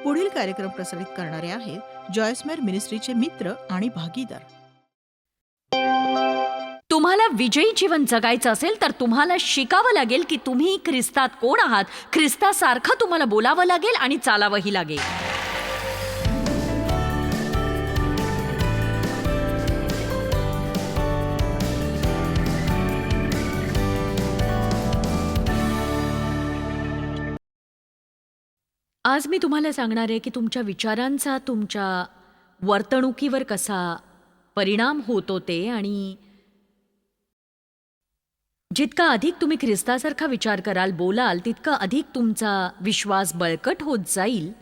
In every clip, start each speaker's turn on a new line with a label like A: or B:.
A: पुढील कार्यक्रम प्रसारित करणारे आहेत जॉयस्मेर मिनिस्ट्रीचे मित्र आणि भागीदार.
B: तुम्हाला विजयी जीवन जगायचं असेल तर तुम्हाला शिकावं लागेल की तुम्ही ख्रिस्तात कोण आहात. ख्रिस्तासारखं तुम्हाला बोलावं लागेल आणि चालावंही लागेल. आज मी तुम्हाला सांगणार आहे की तुमच्या विचारांचा तुमच्या वर्तणुकीवर कसा परिणाम होतो ते, आणि जितका अधिक तुम्ही ख्रिस्तासारखा विचार कराल, बोलाल, तितका अधिक तुमचा विश्वास बळकट होत जाईल.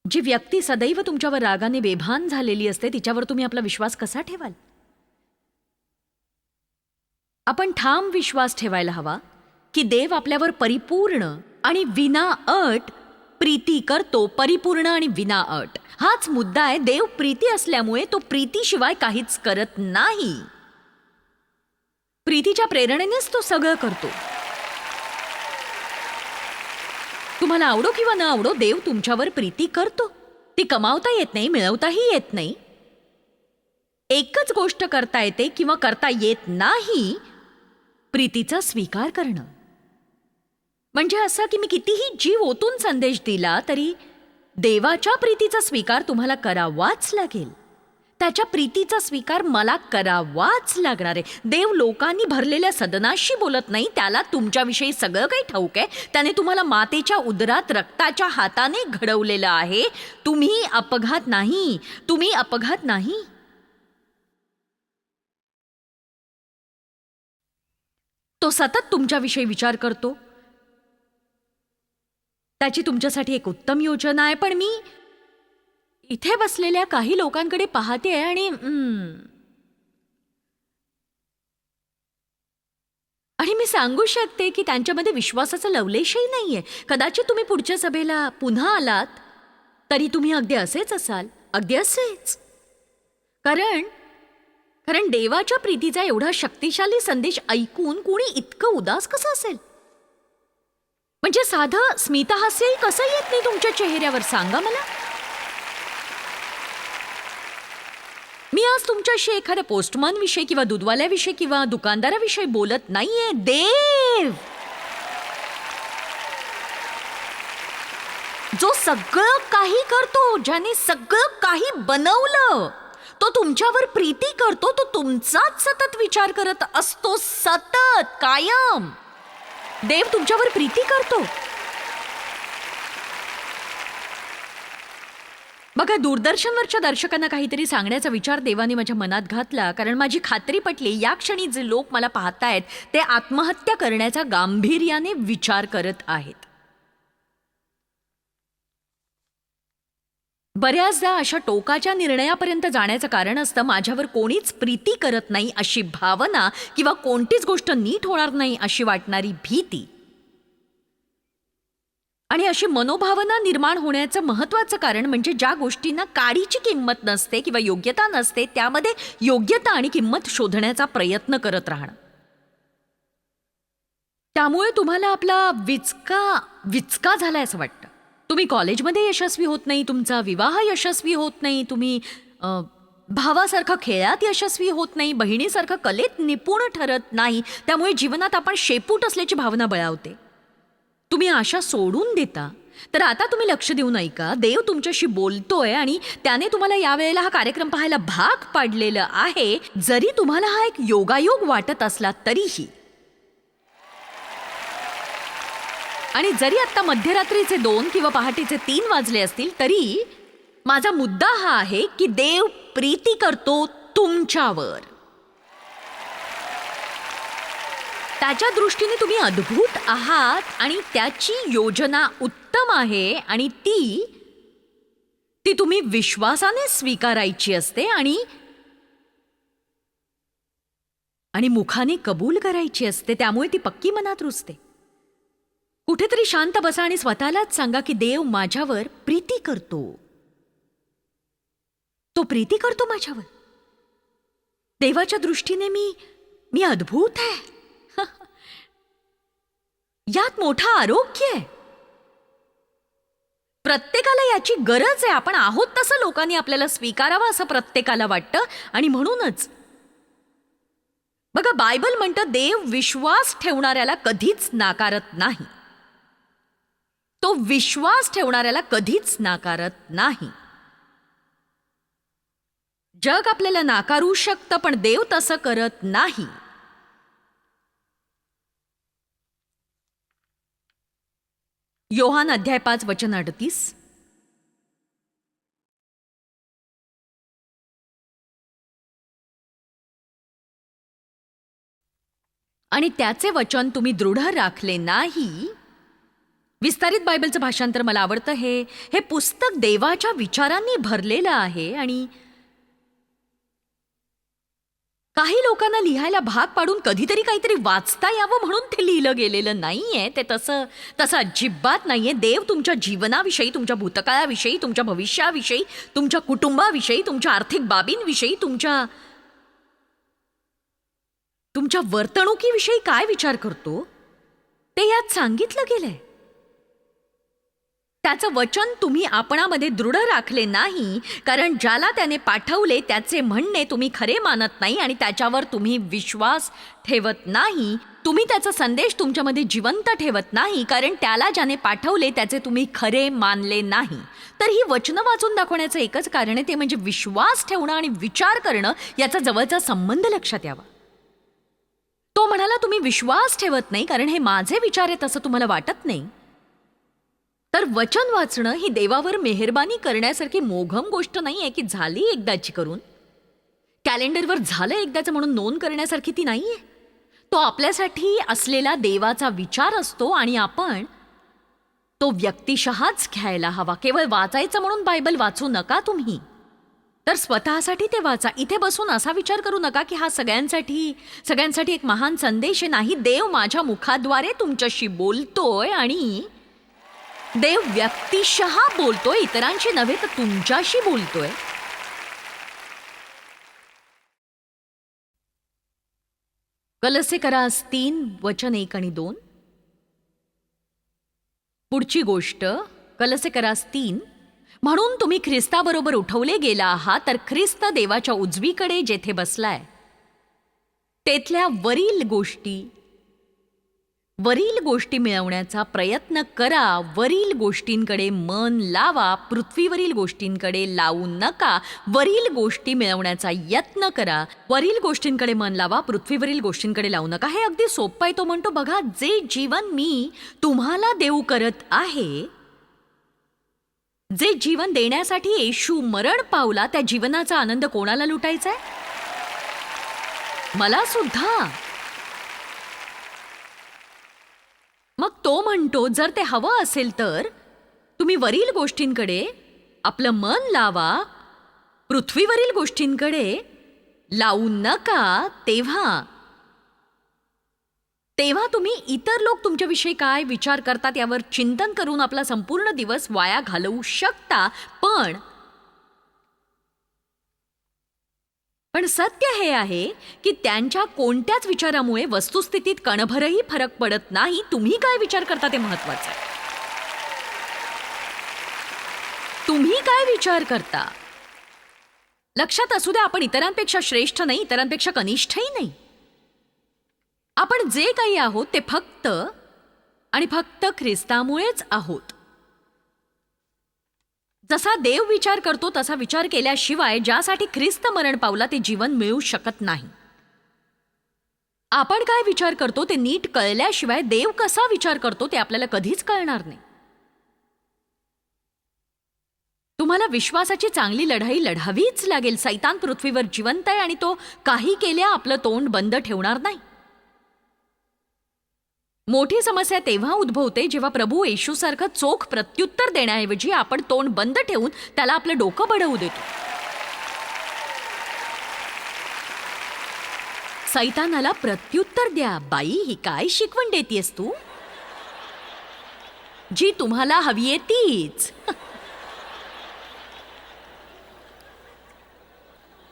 B: जी व्यक्ती सदैव तुमच्यावर रागाने बेभान झालेली असते तिच्यावर तुम्ही आपला विश्वास कसा ठेवाल? आपण ठाम विश्वास ठेवायला हवा की देव आपल्यावर परिपूर्ण आणि विना अट प्रीती करतो. परिपूर्ण आणि विना अट हाच मुद्दा आहे. देव प्रीती असल्यामुळे तो प्रीतीशिवाय काहीच करत नाही. प्रीतीच्या प्रेरणेनेच तो सगळं करतो. तुम्हाला आवडो किंवा न आवडो, देव तुमच्यावर प्रीती करतो. ती कमावता येत नाही, मिळवताही येत नाही. एकच गोष्ट करता येते किंवा करता येत नाही, प्रीतीचा स्वीकार करणं. म्हणजे असं की मी कितीही जीव ओतून संदेश दिला तरी देवाच्या प्रीतीचा स्वीकार तुम्हाला करावाच लागेल. त्याच्या प्रीतीचा स्वीकार मला करावाच लागणार आहे. देव लोकांनी भरलेल्या सदनाशी बोलत नाही. त्याला तुमच्याविषयी सगळं काही ठाऊक आहे. त्याने तुम्हाला मातेच्या उदरात रक्ताच्या हाताने घडवलेलं आहे. तुम्ही अपघात नाही, तुम्ही अपघात नाही. तो सतत तुमच्याविषयी विचार करतो. त्याची तुमच्यासाठी एक उत्तम योजना आहे. पण मी इथे बसलेल्या काही लोकांकडे पाहते आणि मी सांगू शकते की त्यांच्यामध्ये विश्वासाचा लवलेशही नाहीये. कदाचित तुम्ही पुढच्या सभेला पुन्हा आलात तरी तुम्ही अगदी असेच असाल, अगदी असेच. कारण देवाच्या प्रीतीचा एवढा शक्तिशाली संदेश ऐकून कोणी इतकं उदास कसं असेल? म्हणजे साधं स्मितहास्यही कसं येत नाही तुमच्या चेहऱ्यावर, सांगा मला. मी आज तुमच्याशी एखाद्या पोस्टमन विषयी किंवा दूधवाल्याविषयी किंवा दुकानदाराविषयी बोलत नाहीये. देव जो सगळं काही करतो, ज्याने सगळं काही बनवलं, तो तुमच्यावर प्रीती करतो. तो तुमचाच सतत विचार करत असतो, सतत, कायम. देव तुमच्यावर प्रीती करतो. बघा, दूरदर्शनवरच्या दर्शकांना काहीतरी सांगण्याचा विचार देवाने माझ्या मनात घातला. कारण माझी खात्री पटली, या क्षणी जे लोक मला पाहतायत ते आत्महत्या करण्याचा गांभीर्याने विचार करत आहेत. बऱ्याचदा अशा टोकाच्या निर्णयापर्यंत जाण्याचं कारण असतं माझ्यावर कोणीच प्रीती करत नाही अशी भावना, किंवा कोणतीच गोष्ट नीट होणार नाही अशी वाटणारी भीती. आणि अशी मनोभावना निर्माण होण्याचं महत्त्वाचं कारण म्हणजे ज्या गोष्टींना काडीची किंमत नसते किंवा योग्यता नसते त्यामध्ये योग्यता आणि किंमत शोधण्याचा प्रयत्न करत राहणं. त्यामुळे तुम्हाला आपला विचका झालाय असं वाटतं. तुम्ही कॉलेजमध्ये यशस्वी होत नाही, तुमचा विवाह यशस्वी होत नाही, तुम्ही भावासारखं खेळात यशस्वी होत नाही, बहिणीसारखं कलेत निपुण ठरत नाही. त्यामुळे जीवनात आपण शेपूट असल्याची भावना बळावते. तुम्ही आशा सोडून देता. तर आता तुम्ही लक्ष देऊन ऐका. देव तुमच्याशी बोलतोय आणि त्याने तुम्हाला यावेळेला हा कार्यक्रम पाहायला भाग पाडलेलं आहे. जरी तुम्हाला हा एक योगायोग वाटत असला तरीही. आणि जरी आता मध्यरात्रीचे 2 किंवा पहाटेचे 3 वाजले असतील तरी माझा मुद्दा हा आहे की देव प्रीती करतो तुमच्यावर. त्याच्या दृष्टीने तुम्ही अद्भुत आहात आणि त्याची योजना उत्तम आहे आणि ती तुम्ही विश्वासाने स्वीकारायची असते आणि मुखाने कबूल करायची असते. त्यामुळे ती पक्की मनात रुजते. कुठेतरी शांत बसा आणि स्वतःलाच सांगा की देव माझ्यावर प्रीती करतो. तो प्रीती करतो माझ्यावर. देवाच्या दृष्टीने मी अद्भुत आहे. यात मोठा आरोग्य आहे. प्रत्येकाला याची गरज आहे. आपण आहोत तसं लोकांनी आपल्याला स्वीकारावं असं प्रत्येकाला वाटतं. आणि म्हणूनच बघा, बायबल म्हणतं देव विश्वास ठेवणाऱ्याला कधीच नाकारत नाही. तो विश्वास ठेवणाऱ्याला कधीच नाकारत नाही. जग आपल्याला नाकारू शकतं, पण देव तसं करत नाही. योहान अध्याय 5 वचन 38. आणि त्याचे वचन तुम्ही दृढ राखले नाही. विस्तारित बायबलचं भाषांतर मला आवडतं. हे पुस्तक देवाच्या विचारांनी भरलेलं आहे. आणि काही लोकांना लिहायला भाग पाडून कधीतरी काहीतरी वाचता यावं म्हणून ते लिहिलं गेलेलं नाहीये. ते तसं अजिबात नाहीये. देव तुमच्या जीवनाविषयी, तुमच्या भूतकाळाविषयी, तुमच्या भविष्याविषयी, तुमच्या कुटुंबाविषयी, तुमच्या आर्थिक बाबींविषयी, तुमच्या वर्तणुकीविषयी काय विचार करतो ते यात सांगितलं गेलंय. त्याचं वचन तुम्ही आपणामध्ये दृढ राखले नाही, कारण ज्याला त्याने पाठवले त्याचे म्हणणे तुम्ही खरे मानत नाही आणि त्याच्यावर तुम्ही विश्वास ठेवत नाही. तुम्ही त्याचा संदेश तुमच्यामध्ये जिवंत ठेवत नाही, कारण त्याला ज्याने पाठवले त्याचे तुम्ही खरे मानले नाही. तर ही वचनं वाचून दाखवण्याचं एकच कारण आहे, ते म्हणजे विश्वास ठेवणं आणि विचार करणं याचा जवळचा संबंध लक्षात यावा. तो म्हणाला तुम्ही विश्वास ठेवत नाही कारण हे माझे विचार आहेत असं तुम्हाला वाटत नाही. तर वचन वाचणं ही देवावर मेहरबानी करण्यासारखी मोघम गोष्ट नाही आहे की झाली एकदाची करून, कॅलेंडरवर झालं एकदाचं म्हणून नोंद करण्यासारखी ती नाही आहे. तो आपल्यासाठी असलेला देवाचा विचार असतो आणि आपण तो व्यक्तिशःच घ्यायला हवा. केवळ वाचायचं म्हणून बायबल वाचू नका तुम्ही, तर स्वतःसाठी ते वाचा. इथे बसून असा विचार करू नका की हा सगळ्यांसाठी एक महान संदेश आहे. नाही, देव माझ्या मुखाद्वारे तुमच्याशी बोलतोय आणि देव व्यक्तिशः बोलतोय, इतरांशी नव्हे तर तुमच्याशी बोलतोय. कलसेकरास 3 वचन 1 आणि 2. पुढची गोष्ट कलसेकरास 3. म्हणून तुम्ही ख्रिस्ताबरोबर उठवले गेला आहात, तर ख्रिस्त देवाच्या उजवीकडे जेथे बसलाय तेथल्या वरील गोष्टी मिळवण्याचा प्रयत्न करा. वरील गोष्टींकडे मन लावा, पृथ्वीवरील गोष्टींकडे लावू नका. वरील गोष्टी मिळवण्याचा यत्न करा. वरील गोष्टींकडे मन लावा, पृथ्वीवरील गोष्टींकडे लावू नका. हे अगदी सोपं आहे. तो म्हणतो बघा, जे जीवन मी तुम्हाला देऊ करत आहे, जे जीवन देण्यासाठी येशू मरण पावला, त्या जीवनाचा आनंद कोणाला लुटायचा आहे? मला सुद्धा. मग तो म्हणतो जर ते हवं असेल तर तुम्ही वरील गोष्टींकडे आपलं मन लावा, पृथ्वीवरील गोष्टींकडे लावू नका. तेव्हा तुम्ही इतर लोक तुमच्याविषयी काय विचार करतात यावर चिंतन करून आपला संपूर्ण दिवस वाया घालवू शकता. पण सत्य हे आहे की त्यांच्या कोणत्याच विचारामुळे वस्तुस्थितीत कणभरही फरक पडत नाही. तुम्ही काय विचार करता ते महत्वाचं आहे. तुम्ही काय विचार करता लक्षात असू द्या. आपण इतरांपेक्षा श्रेष्ठ नाही, इतरांपेक्षा कनिष्ठही नाही. आपण जे काही आहोत ते फक्त आणि फक्त ख्रिस्तामुळेच आहोत. जसा देव विचार करतो तसा विचार केल्याशिवाय ज्यासाठी ख्रिस्त मरण पावला ते जीवन मिळू शकत नाही. आपण काय विचार करतो ते नीट कळल्याशिवाय देव कसा विचार करतो ते आपल्याला कधीच कळणार नाही. तुम्हाला विश्वासाची चांगली लढाई लढावीच लागेल. सैतान पृथ्वीवर जिवंत आहे आणि तो काही केल्या आपलं तोंड बंद ठेवणार नाही. मोठी समस्या तेव्हा उद्भवते जेव्हा प्रभू येशूसारखं चोख प्रत्युत्तर देण्याऐवजी आपण तोंड बंद ठेवून त्याला आपलं डोकं बडवू देतो. सैतानाला प्रत्युत्तर द्या. बाई, ही काय शिकवण देतेस तू? जी तुम्हाला हवीये तीच.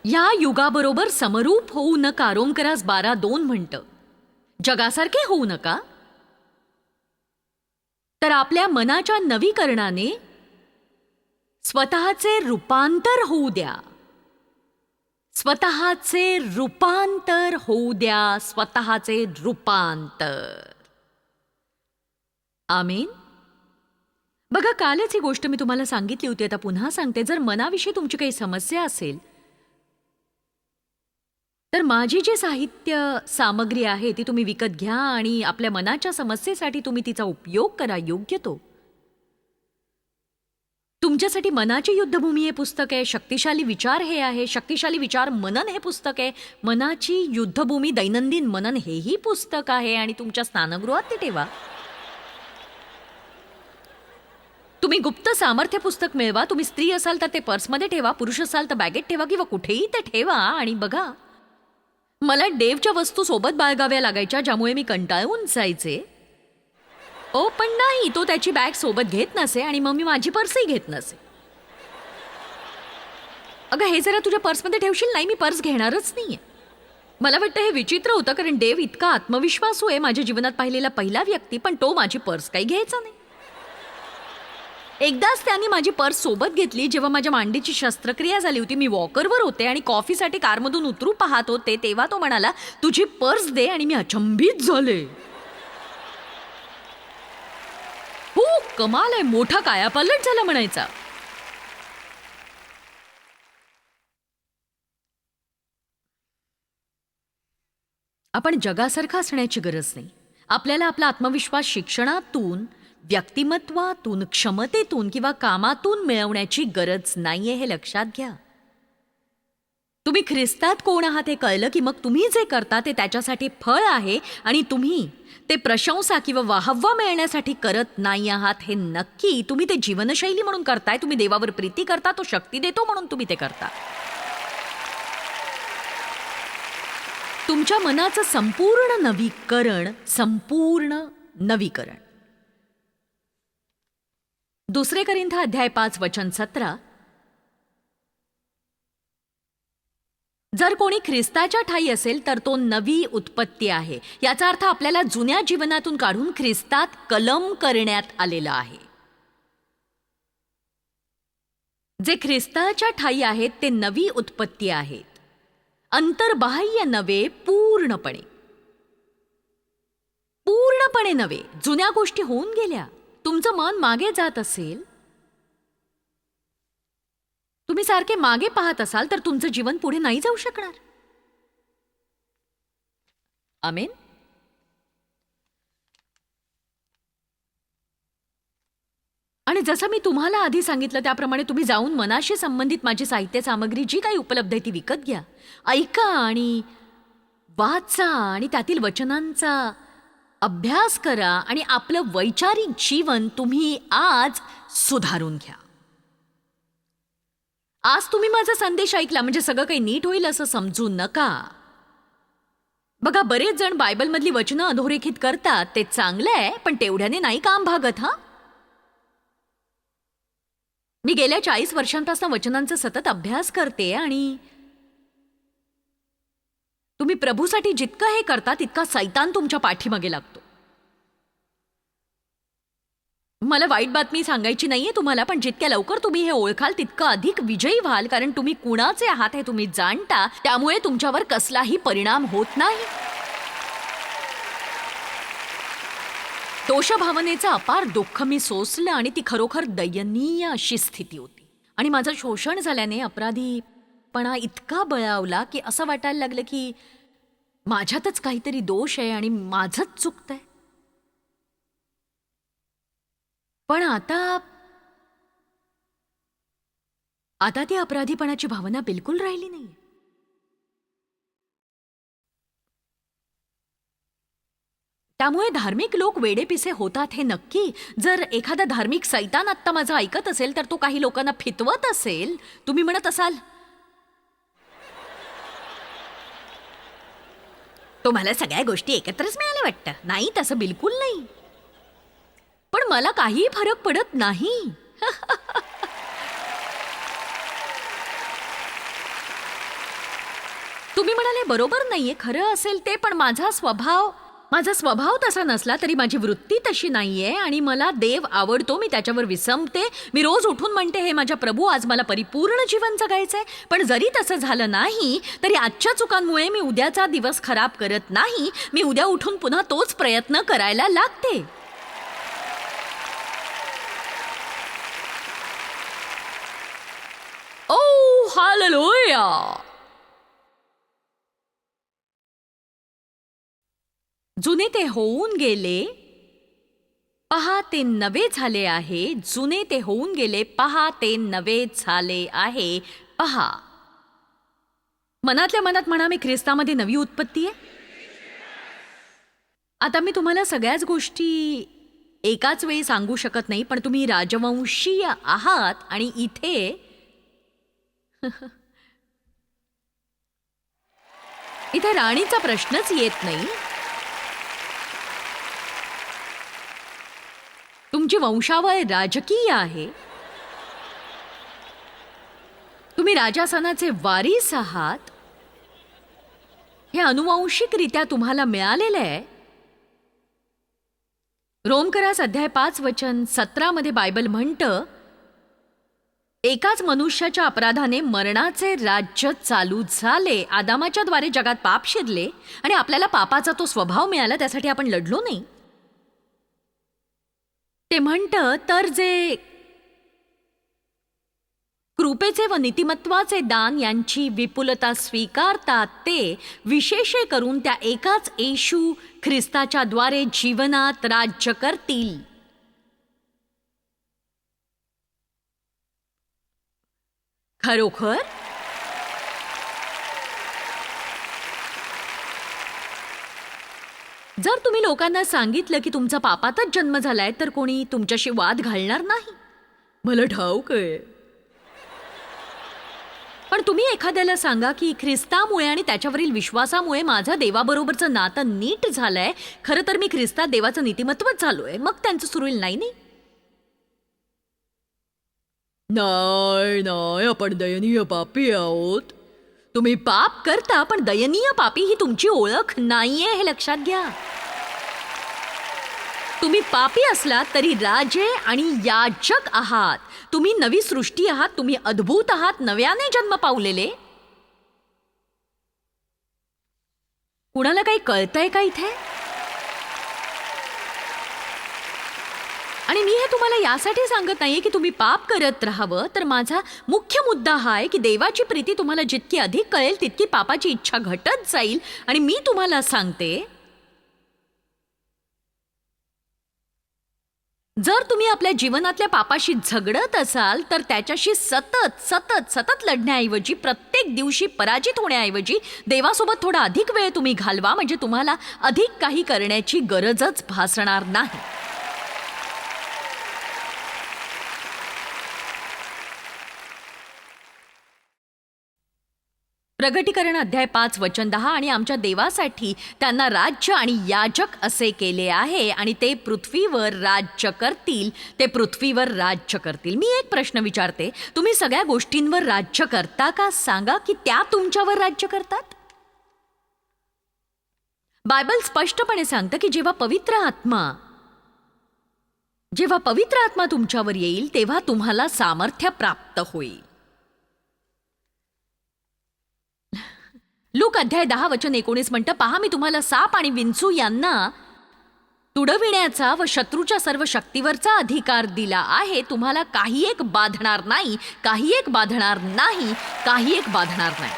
B: या युगाबरोबर समरूप होऊ नका. रोमकरास 12:2 म्हणतं. जगासारखे होऊ नका, तर आपल्या मनाच्या नवीकरणाने स्वतःचे रूपांतर होऊ द्या. स्वतःचे रूपांतर होऊ द्या. स्वतःचे रूपांतर. आमीन. बघा, कालच ही गोष्ट मी तुम्हाला सांगितली होती, आता पुन्हा सांगते. जर मनाविषयी तुमची काही समस्या असेल तर माझी जी साहित्य सामग्री आहे ती तुम्ही विकत घ्या आणि आपल्या मनाच्या समस्येसाठी तुम्ही तिचा उपयोग करा योग्य तो. तुमच्यासाठी मनाची युद्धभूमी हे पुस्तक आहे. शक्तिशाली विचार हे आहे. शक्तिशाली विचार मनन हे पुस्तक आहे. मनाची युद्धभूमी दैनंदिन मनन हेही पुस्तक आहे आणि तुमच्या स्नानगृहात ते ठेवा. तुम्ही गुप्त सामर्थ्य पुस्तक मिळवा. तुम्ही स्त्री असाल तर ते पर्समध्ये ठेवा, पुरुष असाल तर बॅगेत ठेवा किंवा कुठेही ते ठेवा. आणि बघा, मला डेवच्या वस्तू सोबत बाळगाव्या लागायच्या ज्यामुळे मी कंटाळून जायचे. पण नाही, तो त्याची बॅग सोबत घेत नसे आणि मग मी माझी पर्सही घेत नसे. अगं, हे जरा तुझ्या पर्समध्ये ठेवशील? नाही, मी पर्स घेणारच नाहीये. मला वाटतं हे विचित्र होतं, कारण देव इतका आत्मविश्वासू आहे, माझ्या जीवनात पाहिलेला पहिला व्यक्ती, पण तो माझी पर्स काही घ्यायचा नाही. एकदाच त्याने माझी पर्स सोबत घेतली जेव्हा माझ्या मांडीची शस्त्रक्रिया झाली होती. मी वॉकरवर होते आणि कॉफीसाठी कारमधून उतरू पाहत होते, तेव्हा तो म्हणाला, तुझी पर्स दे. आणि मी अचंबित झाले. हो, कमाल आहे, मोठा कायापालट झाला म्हणायचा. आपण जगासारखं असण्याची गरज नाही. आपल्याला आपला आत्मविश्वास शिक्षणातून, व्यक्तिमत्वातून, क्षमतेतून किंवा कामातून मिळवण्याची गरज नाहीये, हे लक्षात घ्या. तुम्ही ख्रिस्तात कोण आहात हे कळलं की मग तुम्ही जे करता ते त्याच्यासाठी फळ आहे आणि तुम्ही ते प्रशंसा किंवा वाहवा मिळण्यासाठी करत नाही आहात हे नक्की. तुम्ही ते जीवनशैली म्हणून करताय. तुम्ही देवावर प्रीती करता, तो शक्ती देतो म्हणून तुम्ही ते करता. तुमच्या मनाचं संपूर्ण नवीकरण. 2 कोरिंथ अध्याय 5 वचन 17. जर कोणी ख्रिस्ताच्या ठायी असेल तर तो नवी उत्पत्ती आहे. याचा अर्थ आपल्याला जुन्या जीवनातून काढून ख्रिस्तात कलम करण्यात आलेला आहे. जे ख्रिस्ताच्या ठायी आहेत ते नवी उत्पत्ती आहेत. अंतर्बाह्य नव्हे, पूर्णपणे नव्हे. जुन्या गोष्टी होऊन गेल्या. तुमचं मन मागे जात असेल, तुम्ही सारखे मागे पाहत असाल तर तुमचं जीवन पुढे नाही जाऊ शकणार. आमेन. आणि जसं मी तुम्हाला आधी सांगितलं त्याप्रमाणे तुम्ही जाऊन मनाशी संबंधित माझी साहित्य सामग्री जी काही उपलब्ध आहे ती विकत घ्या, ऐका आणि वाचा आणि त्यातील वचनांचा अभ्यास करा आणि आपलं वैचारिक जीवन तुम्ही आज सुधारून घ्या. आज तुम्ही माझा संदेश ऐकला म्हणजे सगळं काही नीट होईल असं समजू नका. बघा, बरेच जण बायबलमधली वचनं अधोरेखित करतात, ते चांगलं आहे, पण तेवढ्याने नाही काम भागत. मी गेल्या 40 वर्षांपासून वचनांचा सतत अभ्यास करते आणि तुम्ही प्रभूसाठी जितकं हे करता तितका सैतान तुमच्या पाठीमागे लागतो. मला वाईट बातमी सांगायची नाहीये तुम्हाला, पण जितक्या लवकर तुम्ही हे ओळखाल तितकं अधिक विजयी व्हाल, कारण तुम्ही कुणाचे आहात हे तुम्ही जाणता. त्यामुळे तुमच्यावर कसलाही परिणाम होत नाही. दोषभावनेचं अपार दुःख मी सोसलं आणि ती खरोखर दयनीय अशी स्थिती होती. आणि माझं शोषण झाल्याने अपराधीपणा इतका बळावला की असं वाटायला लागलं की माझ्यातच काहीतरी दोष आहे आणि माझंच चुकतंय. पण आता ती अपराधीपणाची भावना बिलकुल राहिली नाही. त्यामुळे धार्मिक लोक वेडेपिसे होतात हे नक्की. जर एखादा धार्मिक सैतान आत्ता माझं ऐकत असेल तर तो काही लोकांना फितवत असेल. तुम्ही म्हणत असाल, तुम्हाला सगळ्या गोष्टी एकत्रच मिळाल्या वाटतं. नाही, तसं बिलकुल नाही. पण मला काही फरक पडत नाही. तुम्ही म्हणाले बरोबर नाहीये, खरं असेल ते, पण माझा स्वभाव माझा स्वभाव तसा नसला तरी माझी वृत्ती तशी नाहीये आणि मला देव आवडतो. मी त्याच्यावर विसंबते. मी रोज उठून म्हणते, हे माझ्या प्रभू, आज मला परिपूर्ण जीवन जगायचंय. पण जरी तसं झालं नाही तरी आजच्या चुकांमुळे मी उद्याचा दिवस खराब करत नाही. मी उद्या उठून पुन्हा तोच प्रयत्न करायला लागते. ओ हालेलुया. जुने ते होऊन गेले, पहा ते नवे झाले आहे. जुने ते होऊन गेले, पहा ते नवे झाले आहे. पहा, मनातल्या मनात म्हणा, मी ख्रिस्तामध्ये नवी उत्पत्ती आहे. आता मी तुम्हाला सगळ्याच गोष्टी एकाच वेळी सांगू शकत नाही, पण तुम्ही राजवंशीय आहात आणि इथे इथे राणीचा प्रश्नच येत नाही. तुमची वंशावळ राजकीय आहे. तुम्ही राजासनाचे वारीस आहात. हे अनुवांशिकरित्या तुम्हाला मिळालेलं आहे. रोमकरास अध्याय 5:17 मध्ये बायबल म्हणतं, एकाच मनुष्याच्या अपराधाने मरणाचे राज्य चालू झाले. आदामाच्या द्वारे जगात पाप शिरले आणि आपल्याला पापाचा तो स्वभाव मिळाला. त्यासाठी आपण लढलो नाही. ते म्हणतं, तर जे कृपेचे व नीतिमत्वाचे दान यांची विपुलता स्वीकारतात ते विशेषे करून त्या एकाच येशू ख्रिस्ताच्या द्वारे जीवनात राज्य करतील. खरोखर जर तुम्ही लोकांना सांगितलं की तुमचा पापातच जन्म झालाय तर कोणी तुमच्याशी वाद घालणार नाही. मला ठाऊक आहे. पण तुम्ही एखाद्याला सांगा की ख्रिस्तामुळे आणि त्याच्यावरील विश्वासामुळे माझं देवाबरोबरचं नातं नीट झालंय, खरं तर मी ख्रिस्तात देवाचं नीतिमत्वच झालोय, मग त्यांचं सुरू होईल. नाही नाही नाही, आपण दयनीय पापी आहोत. तुम्ही पाप करता, पण दयनीय पापी ही तुमची ओळख नाहीये, हे लक्षात घ्या. तुम्ही पापी असलात तरी राजे आणि याजक आहात. तुम्ही नवी सृष्टी आहात. तुम्ही अद्भुत आहात, नव्याने जन्म पावलेले. कुणाला काही कळतंय का इथे? आणि मी हे तुम्हाला यासाठी सांगत नाहीये की तुम्ही पाप करत राहावं, तर माझा मुख्य मुद्दा हा आहे की देवाची प्रीती तुम्हाला जितकी अधिक कळेल तितकी पापाची इच्छा घटत जाईल. आणि मी तुम्हाला सांगते, जर तुम्ही आपल्या जीवनातल्या पापाशी झगडत असाल तर त्याच्याशी सतत सतत सतत लढण्याऐवजी, प्रत्येक दिवशी पराजित होण्याऐवजी देवासोबत थोडा अधिक वेळ तुम्ही घालवा, म्हणजे तुम्हाला अधिक काही करण्याची गरजच भासणार नाही. प्रगटीकरण अध्याय 5:10 आणि आमच्या देवासाठी त्यांना राज्य आणि याजक असे केले आहे आणि ते पृथ्वीवर राज्य करतील. ते पृथ्वीवर राज्य करतील. मी एक प्रश्न विचारते, तुम्ही सगळ्या गोष्टींवर राज्य करता का? सांगा की त्या तुमच्यावर राज्य करतात. बायबल स्पष्टपणे सांगतं की जेव्हा पवित्र आत्मा तुमच्यावर येईल तेव्हा तुम्हाला सामर्थ्य प्राप्त होईल. लूक अध्याय 10:19 म्हणतं, पहा मी तुम्हाला साप आणि विंचू यांना तुडविण्याचा व शत्रूच्या सर्व शक्तीवरचा अधिकार दिला आहे. तुम्हाला काही एक बाधणार नाही, काही एक बाधणार नाही, काही एक बाधणार नाही.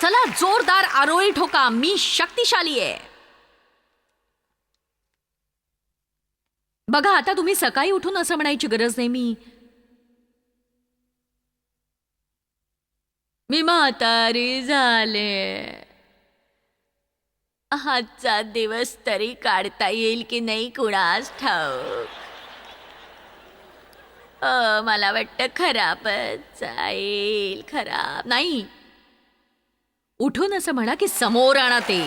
B: चला जोरदार आरोळी ठोका, मी शक्तिशाली आहे. बघा, आता तुम्ही सकाळी उठून असं म्हणायची गरज नाही, मी म्हातारी झाले, आजचा दिवस तरी काढता येईल की नाही कुणास ठाऊक. मला वाटतं खराबच जाईल. खराब नाही. उठून असं म्हणा की समोर आणा ते.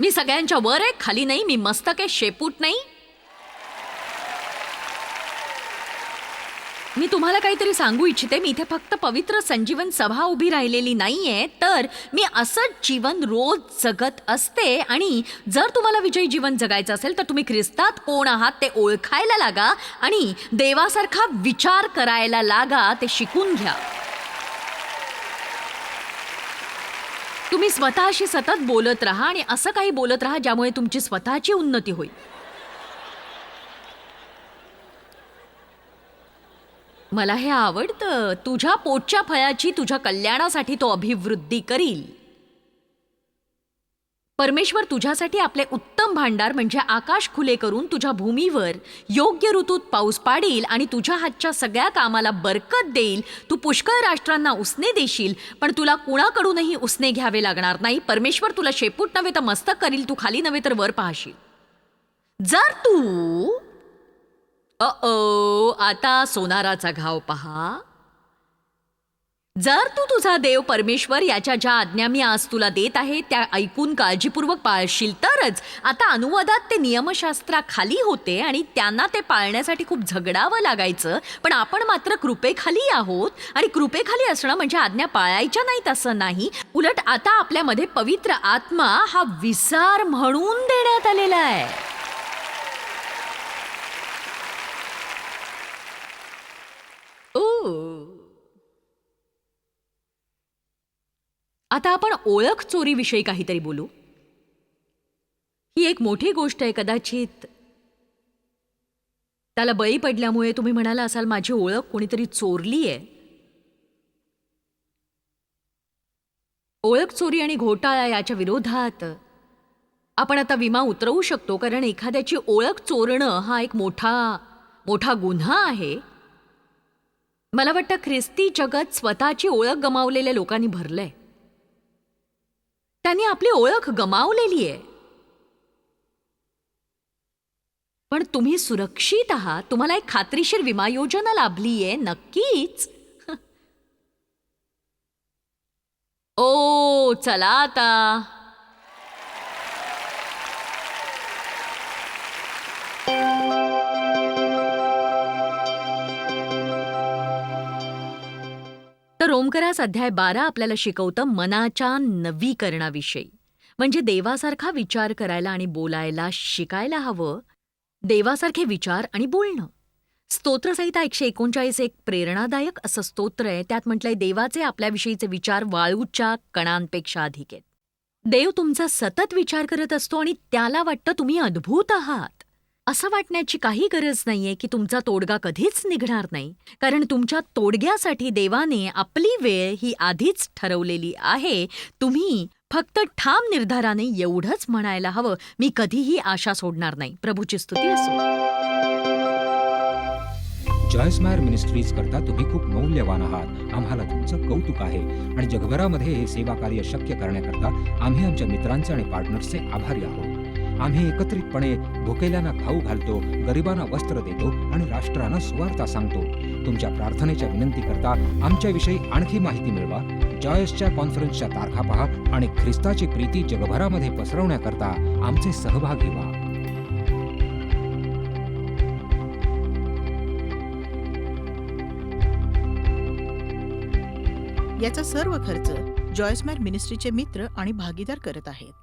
B: मी सगळ्यांच्या वर आहे, खाली नाही. मी मस्तक आहे, शेपूट नाही. मी तुम्हाला काहीतरी सांगू इच्छिते. मी इथे फक्त पवित्र संजीवन सभा उभी राहिलेली नाहीये, तर मी असंच जीवन रोज जगत असते. आणि जर तुम्हाला विजयी जीवन जगायचं असेल तर तुम्ही ख्रिस्तात कोण आहात ते ओळखायला लागा आणि देवासारखा विचार करायला लागा. ते शिकून घ्या. तुम्ही स्वतःशी सतत बोलत राहा आणि असं काही बोलत राहा ज्यामुळे तुमची स्वतःची उन्नती होईल. मला हे आवडतं. तुझ्या पोटच्या फळाची तुझ्या कल्याणासाठी तो अभिवृद्धी करील. परमेश्वर तुझ्यासाठी आपले उत्तम भांडार म्हणजे आकाश खुले करून तुझ्या भूमीवर योग्य ऋतूत पाऊस पाडील आणि तुझ्या हातच्या सगळ्या कामाला बरकत देईल. तू पुष्कळ राष्ट्रांना उसने देशील, पण तुला कुणाकडूनही उसने घ्यावे लागणार नाही. परमेश्वर तुला शेपूट नव्हे तर मस्तक करील. तू खाली नव्हे तर वर पाहशील. जर तू आता सोनाराचा घाव पहा. जर तू तुझा देव परमेश्वर याच्या ज्या आज्ञा मी आज तुला देत आहे त्या ऐकून काळजीपूर्वक पाळशील तरच. आता अनुवादात ते नियमशास्त्राखाली होते आणि त्यांना ते पाळण्यासाठी खूप झगडावं लागायचं, पण आपण मात्र कृपेखाली आहोत. आणि कृपेखाली असणं म्हणजे आज्ञा पाळायच्या नाहीत असं नाही. उलट आता आपल्यामध्ये पवित्र आत्मा हा विसार म्हणून देण्यात आलेला आहे. आता आपण ओळख चोरीविषयी काहीतरी बोलू. ही एक मोठी गोष्ट आहे. कदाचित त्याला बळी पडल्यामुळे तुम्ही म्हणाला असाल माझी ओळख कोणीतरी चोरली आहे. ओळख चोरी आणि घोटाळा याच्या विरोधात आपण आता विमा उतरवू शकतो, कारण एखाद्याची ओळख चोरणं हा एक मोठा गुन्हा आहे. मला वाटतं ख्रिस्ती जगत स्वतःची ओळख गमावलेल्या लोकांनी भरलंय. त्यांनी आपली ओळख गमावलेली आहे. पण तुम्ही सुरक्षित आहात. तुम्हाला एक खात्रीशीर विमा योजना लाभली आहे. नक्कीच. चला आता तर रोमकरास अध्याय 12 आपल्याला शिकवतं मनाच्या नवीकरणाविषयी. म्हणजे देवासारखा विचार करायला आणि बोलायला शिकायला हवं. देवासारखे विचार आणि बोलणं. स्तोत्रसंहिता 139 एक प्रेरणादायक असं स्तोत्र आहे. त्यात म्हटलंय देवाचे आपल्याविषयीचे विचार वाळूच्या कणांपेक्षा अधिक आहेत. देव तुमचा सतत विचार करत असतो आणि त्याला वाटतं तुम्ही अद्भुत आहात. असं वाटण्याची काही गरज नाहीये की तुमचा तोडगा कधीच निघणार नाही, कारण तुमच्या तोडग्यासाठी देवाने आपली वेळ ही आधीच ठरवलेली आहे. तुम्ही फक्त ठाम निर्धाराने एवढंच म्हणायला हवं, मी कधीही आशा सोडणार नाही. प्रभूची स्तुती असो.
C: जॉयस मायर मिनिस्ट्रीज करता तुम्ही खूप मौल्यवान आहात. आम्हाला तुमचं कौतुक आहे आणि जगभरामध्ये हे सेवा कार्य शक्य करण्याकरता आम्ही आमच्या मित्रांचे आणि पार्टनर्सचे आभारी आहोत. आम्ही एकत्रितपणे भुकेल्यांना खाऊ घालतो, गरिबांना वस्त्र देतो आणि राष्ट्रांना सुवार्ता सांगतो. तुमच्या प्रार्थनेच्या विनंती करता आमच्याविषयी आणखी माहिती मिळवा. जॉयसच्या कॉन्फरन्सच्या तारखा पहा आणि ख्रिस्ताची प्रीती जगभरामध्ये पसरवण्याकरता आमचे सहभागी व्हा.
A: याचा सर्व खर्च जॉयस मायर मिनिस्ट्रीचे मित्र आणि भागीदार करत आहेत.